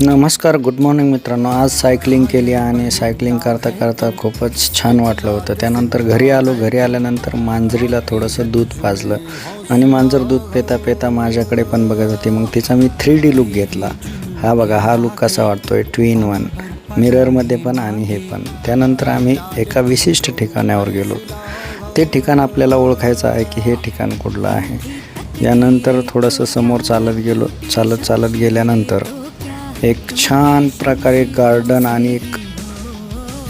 नमस्कार, good morning मित्रांनो. आज सायकलिंग केली आणि सायकलिंग करता करता खूपच छान वाटलं होतं. त्यानंतर घरी आलो. घरी आल्यानंतर मांजरीला थोडंसं दूध पाजलं आणि मांजर दूध पेता पेता माझ्याकडे पण बघत होती. मग तिचा मी 3D लुक घेतला. हा बघा, हा लुक कसा वाटतोय, 2 in 1 मिररमध्ये पण आणि हे पण. त्यानंतर आम्ही एका विशिष्ट ठिकाणावर गेलो. ते ठिकाण आपल्याला ओळखायचं आहे की हे ठिकाण कुठलं आहे. यानंतर थोडंसं समोर चालत गेलो. चालत गेल्यानंतर एक छान प्रकारे गार्डन आणि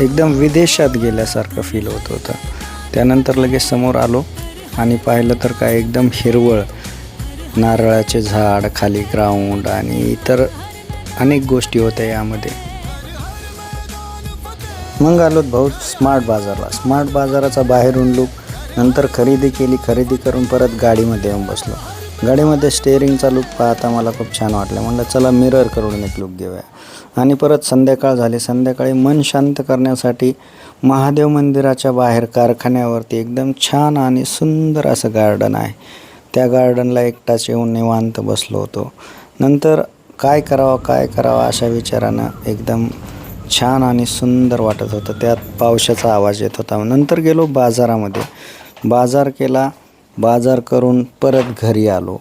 एकदम विदेशात गेल्यासारखं फील होत होतं. त्यानंतर लगेच समोर आलो आणि पाहिलं तर काय एकदम हिरवळ, नारळाचे झाड, खाली ग्राउंड आणि इतर अनेक गोष्टी होत्या यामध्ये. मग आलो भाऊ स्मार्ट बाजारला. स्मार्ट बाजाराचा बाहेरून लुक, नंतर खरेदी केली. खरेदी करून परत गाडीमध्ये येऊन बसलो. गाडीमध्ये स्टेअरिंगचा लुक पाहता मला खूप छान वाटलं. म्हणलं चला मिरर करून एक लुक घेऊया. आणि परत संध्याकाळ झाली. संध्याकाळी मन शांत करण्यासाठी महादेव मंदिराच्या बाहेर कारखान्यावरती एकदम छान आणि सुंदर असं गार्डन आहे. त्या गार्डनला एकटाच येऊन निवांत बसलो होतो. नंतर काय करावं अशा विचारानं एकदम छान आणि सुंदर वाटत होतं. त्यात पावसाचा आवाज येत होता. नंतर गेलो बाजारामध्ये. बाजार केला. बाजार करून परत घरी आलो.